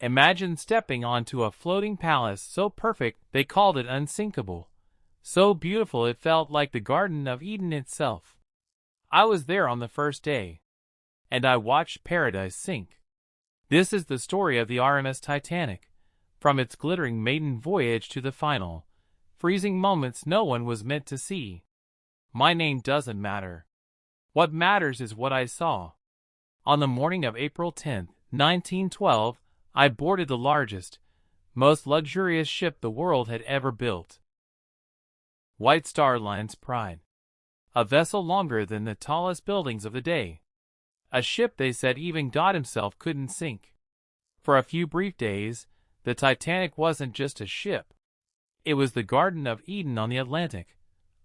Imagine stepping onto a floating palace so perfect they called it unsinkable. So beautiful it felt like the Garden of Eden itself. I was there on the first day, and I watched paradise sink. This is the story of the RMS Titanic, from its glittering maiden voyage to the final, freezing moments no one was meant to see. My name doesn't matter. What matters is what I saw. On the morning of April 10, 1912, I boarded the largest, most luxurious ship the world had ever built. White Star Line's Pride. A vessel longer than the tallest buildings of the day. A ship they said even God himself couldn't sink. For a few brief days, the Titanic wasn't just a ship. It was the Garden of Eden on the Atlantic,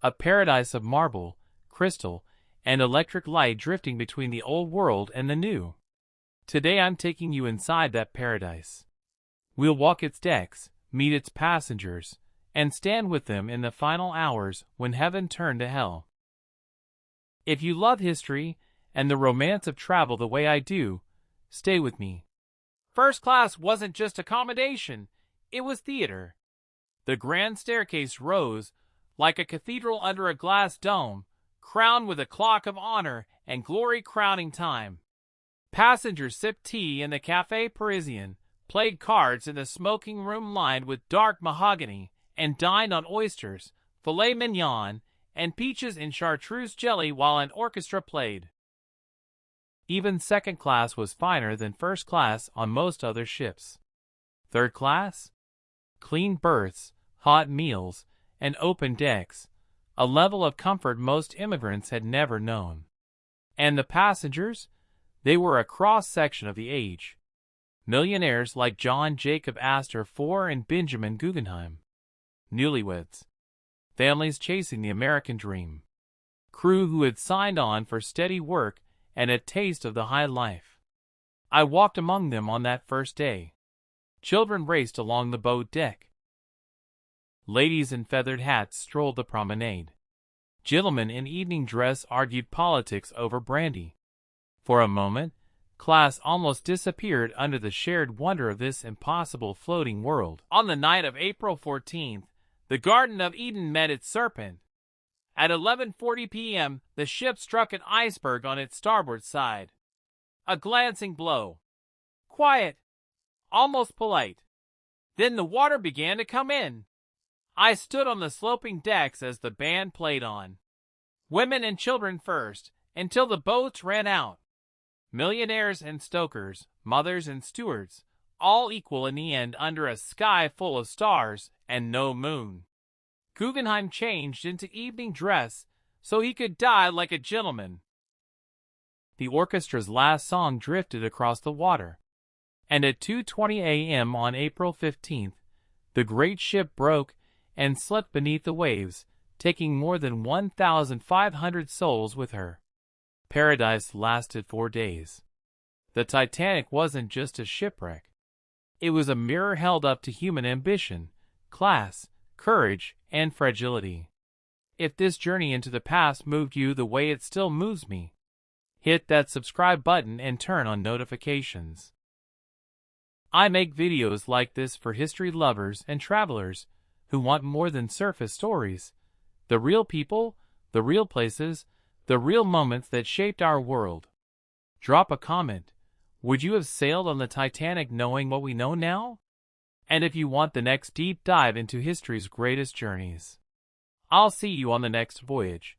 a paradise of marble, crystal, and electric light drifting between the old world and the new. Today I'm taking you inside that paradise. We'll walk its decks, meet its passengers, and stand with them in the final hours when heaven turned to hell. If you love history and the romance of travel the way I do, stay with me. First class wasn't just accommodation, it was theater. The grand staircase rose like a cathedral under a glass dome, crowned with a clock of honor and glory crowning time. Passengers sipped tea in the Café Parisien, played cards in the smoking room lined with dark mahogany, and dined on oysters, filet mignon, and peaches in chartreuse jelly while an orchestra played. Even second class was finer than first class on most other ships. Third class? Clean berths, hot meals, and open decks, a level of comfort most immigrants had never known. And the passengers? They were a cross-section of the age. Millionaires like John Jacob Astor IV and Benjamin Guggenheim. Newlyweds. Families chasing the American dream. Crew who had signed on for steady work and a taste of the high life. I walked among them on that first day. Children raced along the boat deck. Ladies in feathered hats strolled the promenade. Gentlemen in evening dress argued politics over brandy. For a moment, class almost disappeared under the shared wonder of this impossible floating world. On the night of April 14th, the Garden of Eden met its serpent. At 11:40 p.m., the ship struck an iceberg on its starboard side. A glancing blow. Quiet. Almost polite. Then the water began to come in. I stood on the sloping decks as the band played on. Women and children first, until the boats ran out. Millionaires and stokers, mothers and stewards, all equal in the end under a sky full of stars and no moon. Guggenheim changed into evening dress so he could die like a gentleman. The orchestra's last song drifted across the water, and at 2:20 a.m. on April 15th, the great ship broke and slept beneath the waves, taking more than 1,500 souls with her. Paradise lasted 4 days. The Titanic wasn't just a shipwreck. It was a mirror held up to human ambition, class, courage, and fragility. If this journey into the past moved you the way it still moves me, hit that subscribe button and turn on notifications. I make videos like this for history lovers and travelers who want more than surface stories. The real people, the real places, the real moments that shaped our world. Drop a comment. Would you have sailed on the Titanic knowing what we know now? And if you want the next deep dive into history's greatest journeys, I'll see you on the next voyage.